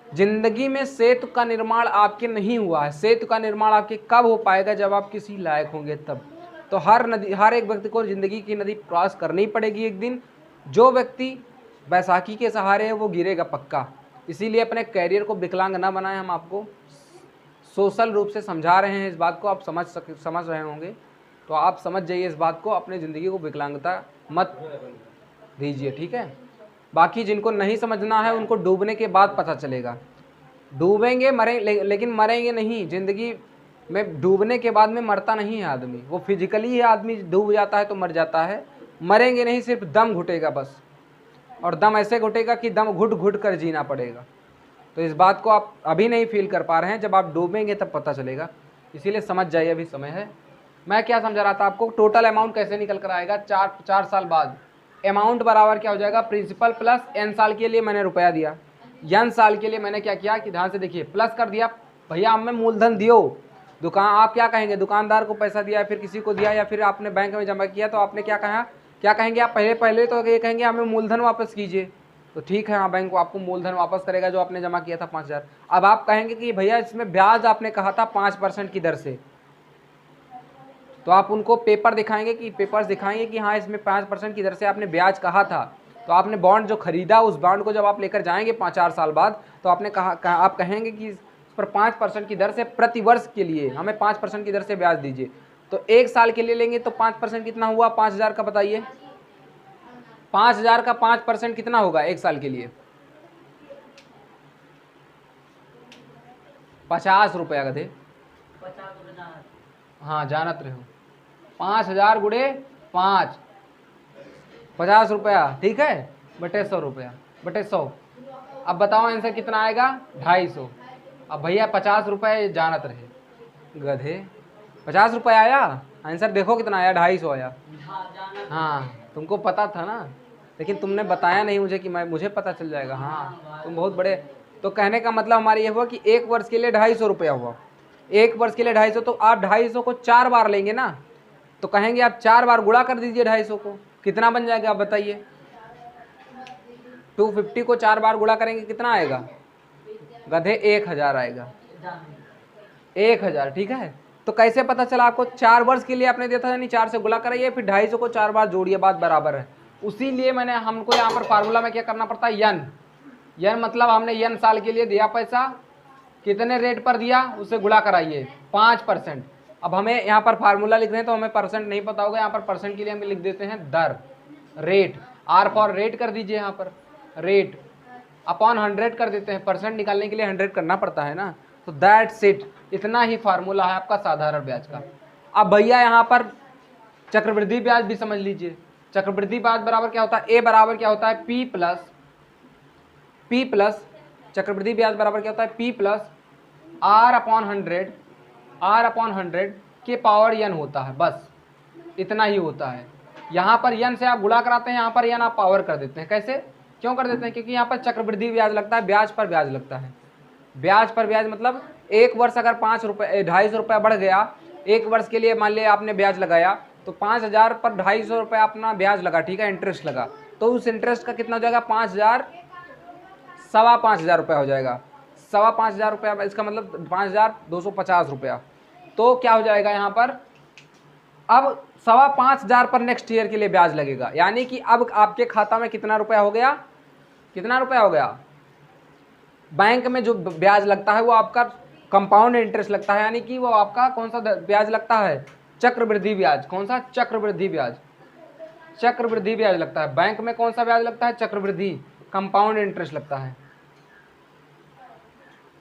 जिंदगी में सेतु का निर्माण आपके नहीं हुआ है, सेतु का निर्माण आपके कब हो पाएगा, जब आप किसी लायक होंगे तब। तो हर एक व्यक्ति को ज़िंदगी की नदी क्रॉस करनी पड़ेगी एक दिन। जो व्यक्ति बैसाखी के सहारे है वो गिरेगा पक्का। इसीलिए अपने कैरियर को विकलांग ना बनाएं। हम आपको सोशल रूप से समझा रहे हैं, इस बात को आप समझ रहे होंगे, तो आप समझ जाइए इस बात को, अपनी ज़िंदगी को विकलांगता मत दीजिए, ठीक है। बाकी जिनको नहीं समझना है उनको डूबने के बाद पता चलेगा। डूबेंगे लेकिन मरेंगे नहीं। ज़िंदगी में डूबने के बाद में मरता नहीं है आदमी, वो फिजिकली ही आदमी डूब जाता है तो मर जाता है। मरेंगे नहीं, सिर्फ दम घुटेगा बस, और दम ऐसे घुटेगा कि दम घुट घुट कर जीना पड़ेगा। तो इस बात को आप अभी नहीं फील कर पा रहे हैं, जब आप डूबेंगे तब पता चलेगा। इसीलिए समझ जाइए, अभी समय है। मैं क्या समझा रहा था आपको, टोटल अमाउंट कैसे निकल कर आएगा 4 साल बाद। अमाउंट बराबर क्या हो जाएगा, प्रिंसिपल प्लस n साल के लिए मैंने रुपया दिया, n साल के लिए मैंने क्या किया कि ध्यान से देखिए, प्लस कर दिया। भैया हमें मूलधन दियो, आप क्या कहेंगे, दुकानदार को पैसा दिया, फिर किसी को दिया, या फिर आपने बैंक में जमा किया, तो आपने क्या कहा क्या कहेंगे आप? पहले तो ये कहेंगे हमें मूलधन वापस कीजिए, तो ठीक है हाँ, बैंक आपको मूलधन वापस करेगा जो आपने जमा किया था 5,000। अब आप कहेंगे कि भैया इसमें ब्याज आपने कहा था 5% की दर से, तो आप उनको पेपर दिखाएंगे कि पेपर्स दिखाएंगे कि हाँ इसमें 5% की दर से आपने ब्याज कहा था। तो आपने बॉन्ड जो खरीदा, उस बॉन्ड को जब आप लेकर जाएंगे 4 साल बाद, तो आपने आप कहेंगे कि इस पर 5% की दर से प्रति वर्ष के लिए हमें 5% की दर से ब्याज दीजिए। तो 1 साल के लिए लेंगे तो 5% कितना हुआ 5,000 का? बताइए 5,000 का 5% कितना होगा 1 साल के लिए? 50 रुपया गधे। हाँ जानत रहे हो, 5,000 गुणे 5, 50 रुपया, ठीक है, बटे 100 रुपया, बटे 100। अब बताओ आंसर कितना आएगा? 250। अब भैया 50 रुपये जानत रहे गधे, 50 रुपये आया आंसर, देखो कितना आया, 250 आया। हाँ तुमको पता था ना, लेकिन तुमने बताया नहीं मुझे कि मुझे पता चल जाएगा। हाँ तुम बहुत बड़े। तो कहने का मतलब हमारा ये हुआ कि 1 वर्ष के लिए 250 रुपया हुआ, 1 वर्ष के लिए 250। तो आप 250 को 4 बार लेंगे ना, तो कहेंगे आप 4 बार गुणा कर दीजिए 250 को, कितना बन जाएगा आप बताइए? 250 को 4 बार गुणा करेंगे कितना आएगा गधे? 1,000 आएगा, 1,000, ठीक है। तो कैसे पता चला आपको? 4 वर्ष के लिए आपने दिया था, यानी 4 से गुणा कराइए, फिर 250 को 4 बार जोड़िए, बात बराबर है। उसी लिए हमको यहाँ पर फार्मूला में क्या करना पड़ता है? यन मतलब हमने यन साल के लिए दिया पैसा, कितने रेट पर दिया उससे गुणा कराइए 5%। अब हमें यहाँ पर फार्मूला लिख रहे हैं तो हमें परसेंट नहीं पता होगा, यहाँ पर परसेंट के लिए हम लिख देते हैं दर, रेट, आर फॉर रेट कर दीजिए, यहाँ पर रेट अपॉन 100 कर देते हैं, परसेंट निकालने के लिए 100 करना पड़ता है ना। तो दैट्स इट, इतना ही फार्मूला है आपका साधारण ब्याज का। अब भैया यहाँ पर चक्रवृद्धि ब्याज भी समझ लीजिए। चक्रवृद्धि ब्याज बराबर क्या होता है? ए बराबर क्या होता है? पी प्लस चक्रवृद्धि ब्याज बराबर क्या होता है? पी प्लस आर अपॉन 100 के पावर n होता है, बस इतना ही होता है। यहाँ पर n से आप गुणा कराते हैं, यहाँ पर n आप पावर कर देते हैं। कैसे, क्यों कर देते हैं? क्योंकि यहाँ पर चक्रवृद्धि ब्याज लगता है, ब्याज पर ब्याज लगता है। ब्याज पर ब्याज मतलब 1 वर्ष अगर 5 रुपये 250 रुपया बढ़ गया, 1 वर्ष के लिए मान लिया आपने ब्याज लगाया, तो 5,000 पर 250 रुपया अपना ब्याज लगा, ठीक है, इंटरेस्ट लगा। तो उस इंटरेस्ट का कितना हो जाएगा? 5,000, 5,500 रुपया हो जाएगा, 5,500 रुपया, इसका मतलब 5,250 रुपया। तो क्या हो जाएगा यहाँ पर? अब 5,500 पर नेक्स्ट ईयर के लिए ब्याज लगेगा, यानी कि अब आपके खाता में कितना रुपया हो गया? कितना रुपया हो गया? बैंक में जो ब्याज लगता है वो आपका कंपाउंड इंटरेस्ट लगता है, यानी कि वो आपका कौन सा ब्याज लगता है? चक्रवृद्धि ब्याज। कौन सा? चक्रवृद्धि ब्याज। चक्रवृद्धि ब्याज लगता है बैंक में। कौन सा ब्याज लगता है? चक्रवृद्धि, कंपाउंड इंटरेस्ट लगता है।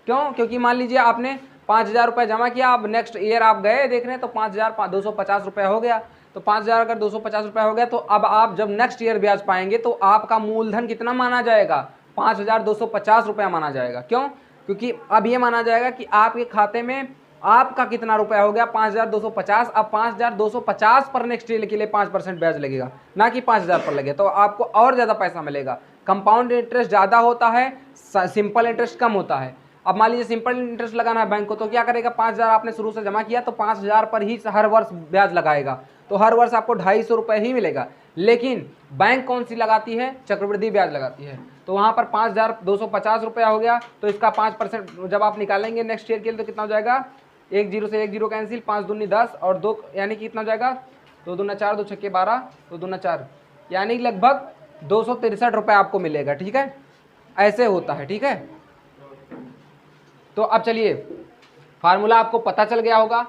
क्यों? क्योंकि मान लीजिए आपने 5,000 रुपये जमा किया, अब नेक्स्ट ईयर आप गए देखने तो 5,250 रुपया हो गया। तो 5,000 अगर 250 रुपया हो गया, तो अब आप जब नेक्स्ट ईयर ब्याज पाएंगे तो आपका मूलधन कितना माना जाएगा? 5,250 रुपया माना जाएगा। क्यों? क्योंकि अब ये माना जाएगा कि आपके खाते में आपका कितना रुपया हो गया? 5,250। अब 5,250 पर नेक्स्ट ईयर के लिए 5% ब्याज लगेगा, ना कि 5,000 पर लगे, तो आपको और ज़्यादा पैसा मिलेगा। कंपाउंड इंटरेस्ट ज़्यादा होता है, सिंपल इंटरेस्ट कम होता है। अब मान लीजिए सिंपल इंटरेस्ट लगाना है बैंक को, तो क्या करेगा? 5,000 आपने शुरू से जमा किया, तो 5,000 पर ही हर वर्ष ब्याज लगाएगा, तो हर वर्ष आपको 250 रुपये ही मिलेगा। लेकिन बैंक कौन सी लगाती है? चक्रवृद्धि ब्याज लगाती है। तो वहाँ पर 5,250 रुपया हो गया, तो इसका 5% जब आप निकालेंगे नेक्स्ट ईयर के लिए तो कितना हो जाएगा? 1 0 से 1 0 कैंसिल, 5 दूनी 10 और 2, यानी कि कितना हो जाएगा? 2 दूना 4, 2 छक्के 12, 2 दूना 4, यानी लगभग 263 रुपये आपको मिलेगा। ठीक है, ऐसे होता है। ठीक है, तो अब चलिए फार्मूला आपको पता चल गया होगा।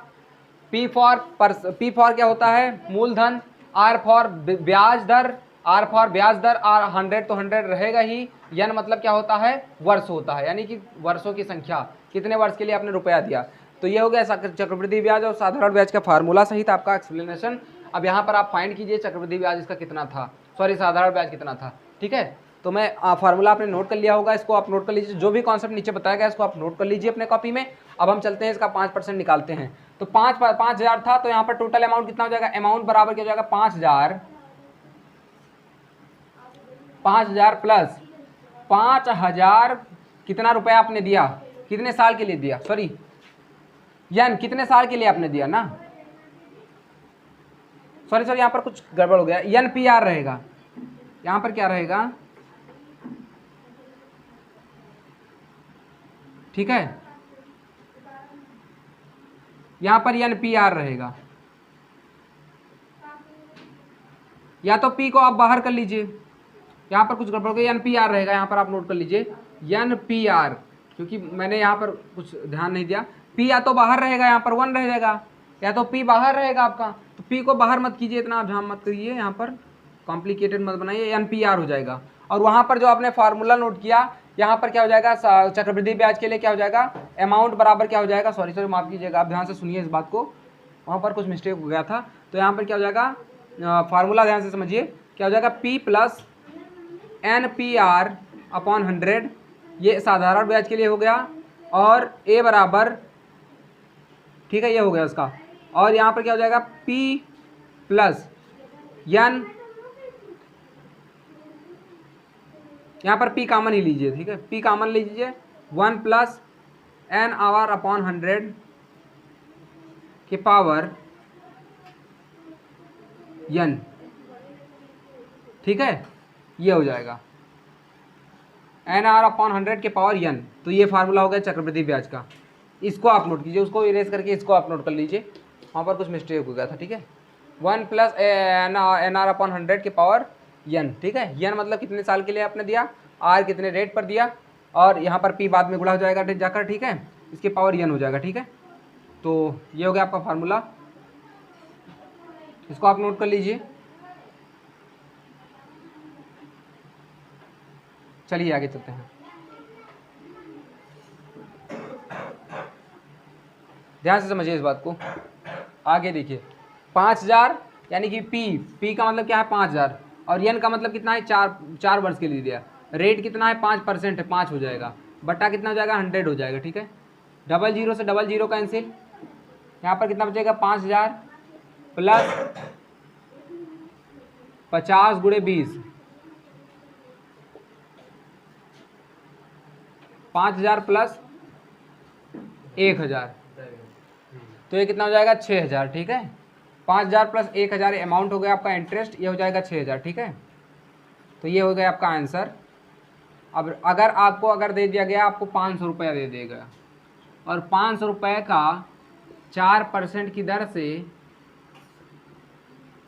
पी फॉर क्या होता है? मूलधन, आर फॉर ब्याज दर, आर 100 तो 100 रहेगा ही। यन मतलब क्या होता है? वर्ष होता है, यानी कि वर्षों की संख्या, कितने वर्ष के लिए आपने रुपया दिया। तो ये हो गया चक्रवृद्धि ब्याज और साधारण ब्याज का फार्मूला सहित आपका एक्सप्लेनेशन। अब यहाँ पर आप फाइंड कीजिए चक्रवृद्धि ब्याज इसका कितना था, सॉरी साधारण ब्याज कितना था। ठीक है, तो मैं फार्मूला आपने नोट कर लिया होगा, इसको आप नोट कर लीजिए। जो भी कॉन्सेप्ट नीचे बताया गया इसको आप नोट कर लीजिए अपने कॉपी में। अब हम चलते हैं इसका 5% निकालते हैं। तो 5,000 था, तो यहाँ पर टोटल अमाउंट कितना हो जाएगा? अमाउंट बराबर क्या हो जाएगा? 5,000 प्लस 5,000 कितना रुपया आपने दिया? कितने साल के लिए दिया? सॉरी यन कितने साल के लिए आपने दिया ना? सॉरी सॉरी यहाँ पर कुछ गड़बड़ हो गया, एन पी आर रहेगा, यहाँ पर क्या रहेगा, ठीक है, यहाँ पर एन पी आर रहेगा, या तो पी को आप बाहर कर लीजिए, यहाँ पर कुछ गड़बड़ हो गया, एन पी आर रहेगा, यहाँ पर आप नोट कर लीजिए एन पी आर, क्योंकि मैंने यहाँ पर कुछ ध्यान नहीं दिया, पी या तो बाहर रहेगा, यहाँ पर 1 रह जाएगा, या तो पी बाहर रहेगा आपका, तो पी को बाहर मत कीजिए, इतना आप ध्यान मत करिए, यहाँ पर कॉम्प्लिकेटेड मत बनाइए, एन पी आर हो जाएगा। और वहाँ पर जो आपने फार्मूला नोट किया, यहाँ पर क्या हो जाएगा, चक्रवृद्धि ब्याज के लिए क्या हो जाएगा, अमाउंट बराबर क्या हो जाएगा, सॉरी सॉरी माफ़ कीजिएगा, आप ध्यान से सुनिए इस बात को, वहाँ पर कुछ मिस्टेक हो गया था, तो यहाँ पर क्या हो जाएगा, फार्मूला ध्यान से समझिए, क्या हो जाएगा, P plus N P R upon 100, ये साधारण ब्याज के लिए हो गया, और ए बराबर, ठीक है, ये हो गया उसका, और यहाँ पर क्या हो जाएगा, पी प्लस एन, यहाँ पर पी कॉमन ही लीजिए, ठीक है, पी कॉमन लीजिए, 1 प्लस एन आवर अपॉन 100 के पावर एन, ठीक है, ये हो जाएगा एन आर अपॉन 100 के पावर एन, तो ये फार्मूला हो गया चक्रवृद्धि ब्याज का, इसको आप नोट कीजिए, उसको इरेज करके इसको आप नोट कर लीजिए, वहाँ पर कुछ मिस्टेक हो गया था, ठीक है, 1 प्लस एन आर अपॉन 100 के पावर एन, ठीक है, एन मतलब कितने साल के लिए आपने दिया, आर कितने रेट पर दिया, और यहाँ पर पी बाद में गुणा हो जाएगा जाकर, ठीक है, इसके पावर एन हो जाएगा, ठीक है, तो ये हो गया आपका फार्मूला, इसको आप नोट कर लीजिए। चलिए आगे चलते हैं, ध्यान से समझिए इस बात को, आगे देखिए 5000 यानी कि पी का मतलब क्या है 5000, और एन का मतलब कितना है, 4 वर्ष के लिए दिया, रेट कितना है 5% है, 5 हो जाएगा, बट्टा कितना हो जाएगा 100 हो जाएगा, ठीक है, 00 से 00 कैंसिल, यहाँ पर कितना बचेगा 5000 प्लस 50 गुणे 20, 5000 प्लस 1000, तो ये कितना हो जाएगा 6000, ठीक है, 5000 प्लस 1000 अमाउंट हो गया आपका इंटरेस्ट, ये हो जाएगा 6000, ठीक है, तो ये हो गया आपका आंसर। अब अगर आपको दे दिया गया आपको 500 रुपया दे देगा, और 500 रुपये का 4% की दर से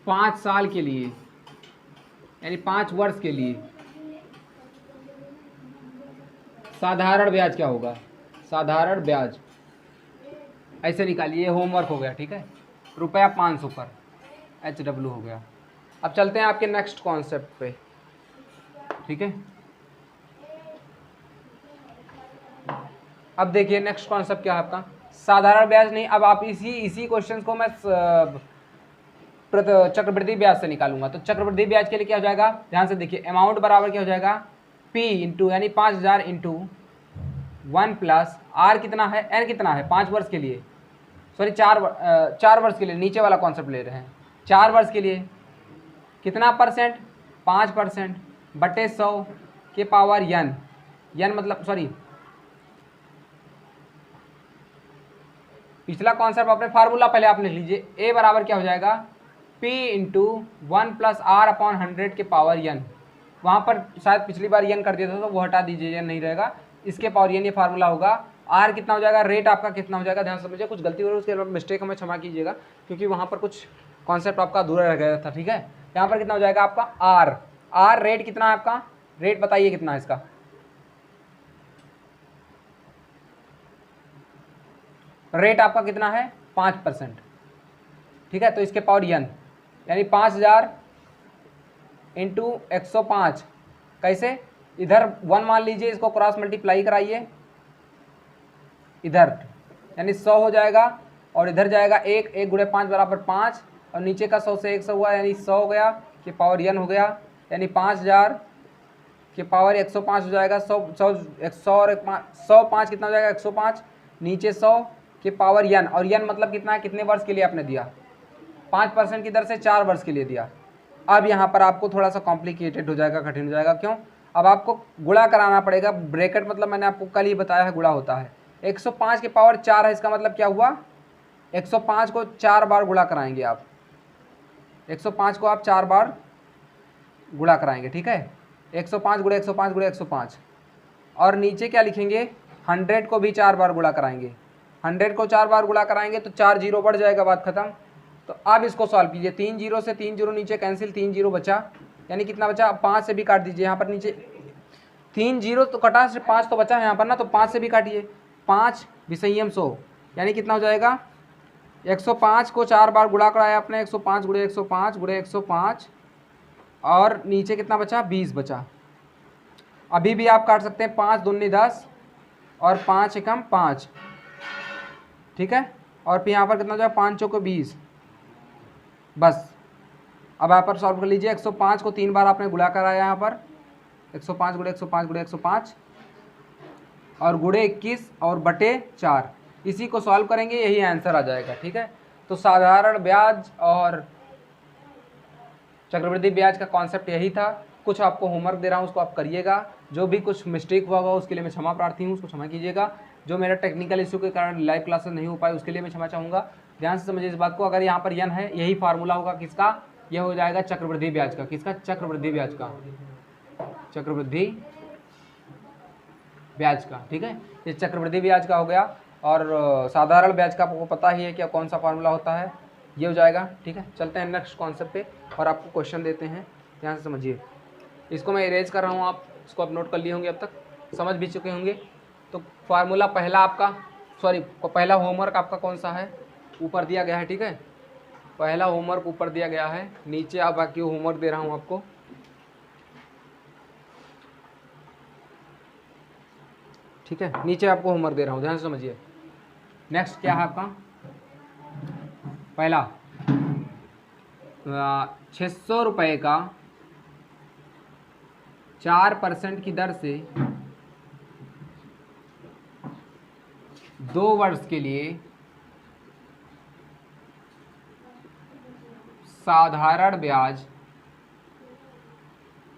5 साल के लिए यानी 5 वर्ष के लिए साधारण ब्याज क्या होगा, साधारण ब्याज ऐसे निकालिए, होमवर्क हो गया, ठीक है, रुपया 500 पर HW हो गया। अब चलते हैं आपके नेक्स्ट कॉन्सेप्ट पे, ठीक है, अब देखिए नेक्स्ट कॉन्सेप्ट क्या है आपका, साधारण ब्याज नहीं, अब आप इसी क्वेश्चन को मैं चक्रवृद्धि ब्याज से निकालूंगा, तो चक्रवृद्धि ब्याज के लिए क्या हो जाएगा, ध्यान से देखिए, अमाउंट बराबर क्या हो जाएगा, P इंटू यानी 5000 इंटू 1 प्लस आर कितना है, एन कितना है 5 वर्ष के लिए, सॉरी 4 वर्ष के लिए, नीचे वाला कॉन्सेप्ट ले रहे हैं, 4 वर्ष के लिए कितना परसेंट, 5% बटे 100 के पावर एन, एन मतलब सॉरी पिछला कॉन्सेप्ट अपने फार्मूला पहले आप लिख लीजिए, ए बराबर क्या हो जाएगा, P into 1 plus R upon 100 के पावर एन, वहाँ पर शायद पिछली बार एन कर दिया था तो वो हटा दीजिए, एन नहीं रहेगा, इसके पावर एन ये फार्मूला होगा, आर कितना हो जाएगा, रेट आपका कितना हो जाएगा, ध्यान से समझिए, कुछ गलती हो रही है उसके मिस्टेक हमें क्षमा कीजिएगा, क्योंकि वहाँ पर कुछ कॉन्सेप्ट आपका अधूरा रह गया था, ठीक है, यहाँ पर कितना हो जाएगा आपका आर रेट कितना है आपका, रेट बताइए कितना है इसका, रेट आपका कितना है 5%, ठीक है, तो इसके पावर एन यानी 5000 इंटू 105, कैसे, इधर 1 मान लीजिए, इसको क्रॉस मल्टीप्लाई कराइए, इधर यानी 100 हो जाएगा, और इधर जाएगा 1 गुणे 5 बराबर 5, और नीचे का 100 से 100 हुआ यानी 100 हो गया, के पावर एन हो गया, यानी 5000 के पावर 105 हो जाएगा, 100 और 105 कितना हो जाएगा 105, नीचे 100 के पावर एन, और एन मतलब कितना है, कितने वर्ष के लिए आपने दिया, 5% की दर से 4 वर्ष के लिए दिया। अब यहाँ पर आपको थोड़ा सा कॉम्प्लिकेटेड हो जाएगा, कठिन हो जाएगा, क्यों, अब आपको गुणा कराना पड़ेगा, ब्रैकेट मतलब मैंने आपको कल ही बताया है गुणा होता है, 105 के पावर 4 है, इसका मतलब क्या हुआ, 105 को 4 बार गुणा कराएंगे आप, 105 को आप 4 बार गुणा कराएंगे, ठीक है, 105 गुणे 105 गुणे 105। और नीचे क्या लिखेंगे, 100 को भी 4 बार गुणा कराएंगे, 100 को 4 बार गुणा कराएंगे तो 4 जीरो बढ़ जाएगा, बात खत्म। तो अब इसको सॉल्व कीजिए, 3 जीरो से 3 जीरो नीचे कैंसिल, 3 जीरो बचा, यानी कितना बचा, अब 5 से भी काट दीजिए, यहाँ पर नीचे 3 जीरो तो कटा, 5 तो बचा है यहाँ पर ना, तो 5 से भी काटिए, 5 विषयम 100, यानी कितना हो जाएगा, 105 को 4 बार गुणा कराया आपने, 105 गुणे 105 गुणे 105, और नीचे कितना बचा, 20 बचा। अभी भी आप काट सकते हैं, 5 दूनी 10 और 5 एकम 5, ठीक है, और फिर यहाँ पर कितना हो जाएगा, 5 चौको 20, बस। अब यहाँ पर सॉल्व कर लीजिए, 105 को 3 बार आपने गुणा कराया यहाँ पर, 105 गुणे 105 गुणे 105 और गुणे 21 और बटे 4, इसी को सॉल्व करेंगे, यही आंसर आ जाएगा, ठीक है। तो साधारण ब्याज और चक्रवृद्धि ब्याज का कॉन्सेप्ट यही था। कुछ आपको होमवर्क दे रहा हूँ, उसको आप करिएगा, जो भी कुछ मिस्टेक हुआ होगा उसके लिए मैं क्षमा प्रार्थी हूँ, उसको क्षमा कीजिएगा। जो मेरा टेक्निकल इशू के कारण लाइव क्लासेस नहीं हो पाए उसके लिए मैं क्षमा चाहूँगा। ध्यान से समझिए इस बात को, अगर यहाँ पर यन है, यही फार्मूला होगा किसका, यह हो जाएगा चक्रवृद्धि ब्याज का, किसका, चक्रवृद्धि ब्याज का, चक्रवृद्धि ब्याज का, ठीक है, ये चक्रवृद्धि ब्याज का हो गया। और साधारण ब्याज का आपको पता ही है क्या कौन सा फार्मूला होता है, ये हो जाएगा, ठीक है। चलते हैं नेक्स्ट कॉन्सेप्ट पे और आपको क्वेश्चन देते हैं, ध्यान से समझिए। इसको मैं इरेज कर रहा हूँ, आप इसको आप नोट कर लिए होंगे, अब तक समझ भी चुके होंगे। तो फार्मूला पहला आपका, सॉरी पहला होमवर्क आपका कौन सा है, ऊपर दिया गया है, ठीक है, पहला होमवर्क ऊपर दिया गया है, नीचे आप बाकी होमवर्क दे रहा हूँ आपको, ठीक है, नीचे आपको होमवर्क दे रहा हूँ, ध्यान से समझिए। नेक्स्ट क्या है आपका, पहला 600 रुपये का 4% की दर से 2 वर्ष के लिए साधारण ब्याज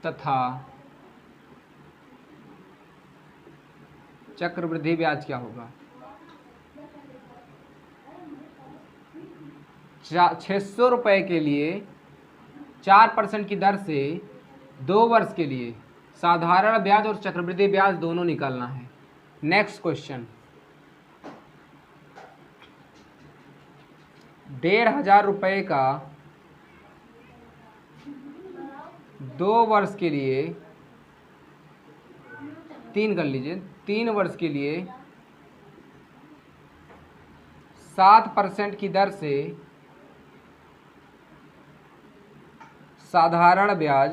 तथा चक्रवृद्धि ब्याज क्या होगा। 600 रुपये के लिए 4% की दर से 2 वर्ष के लिए साधारण ब्याज और चक्रवृद्धि ब्याज दोनों निकालना है। नेक्स्ट क्वेश्चन, 1500 रुपये का 2 वर्ष के लिए 3 कर लीजिए, 3 वर्ष के लिए 7% की दर से साधारण ब्याज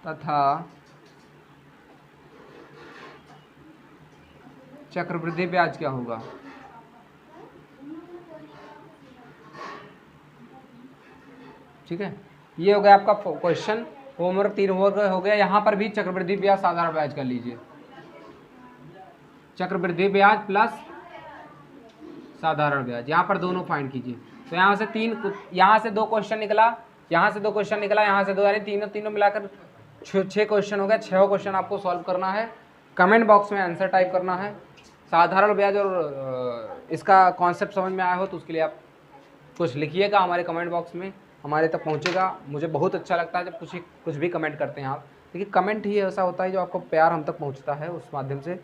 तथा चक्रवृद्धि ब्याज क्या होगा। ठीक है, ये हो गया आपका क्वेश्चन, होमवर्क 3 होमवर्क हो गया। यहाँ पर भी चक्रवृद्धि ब्याज साधारण ब्याज कर लीजिए, चक्रवृद्धि ब्याज प्लस साधारण ब्याज, यहाँ पर दोनों फाइंड कीजिए। तो यहाँ से 3, यहाँ से 2 क्वेश्चन निकला, यहाँ से 2 क्वेश्चन निकला, यहाँ से 2, यानी तीनों मिलाकर 6 क्वेश्चन हो गया। 6 क्वेश्चन आपको सॉल्व करना है, कमेंट बॉक्स में आंसर टाइप करना है। साधारण ब्याज और इसका कॉन्सेप्ट समझ में आया हो तो उसके लिए आप कुछ लिखिएगा हमारे कमेंट बॉक्स में, हमारे तक पहुंचेगा। मुझे बहुत अच्छा लगता है जब कुछ भी कमेंट करते हैं आप, देखिए कमेंट ही ऐसा होता है जो आपको प्यार हम तक पहुंचता है उस माध्यम से।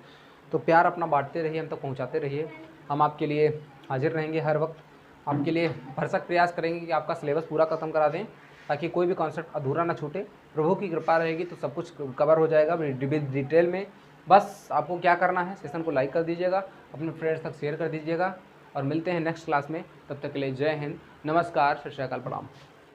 तो प्यार अपना बांटते रहिए, हम तक पहुंचाते रहिए। हम आपके लिए हाजिर रहेंगे, हर वक्त आपके लिए भरसक प्रयास करेंगे कि आपका सिलेबस पूरा ख़त्म करा दें, ताकि कोई भी कॉन्सेप्ट अधूरा ना छूटे। प्रभु की कृपा रहेगी तो सब कुछ कवर हो जाएगा डिटेल में। बस आपको क्या करना है, सेशन को लाइक कर दीजिएगा, अपने फ्रेंड्स तक शेयर कर दीजिएगा, और मिलते हैं नेक्स्ट क्लास में। तब तक के लिए जय हिंद, नमस्कार, सत श्री अकाल, प्रणाम।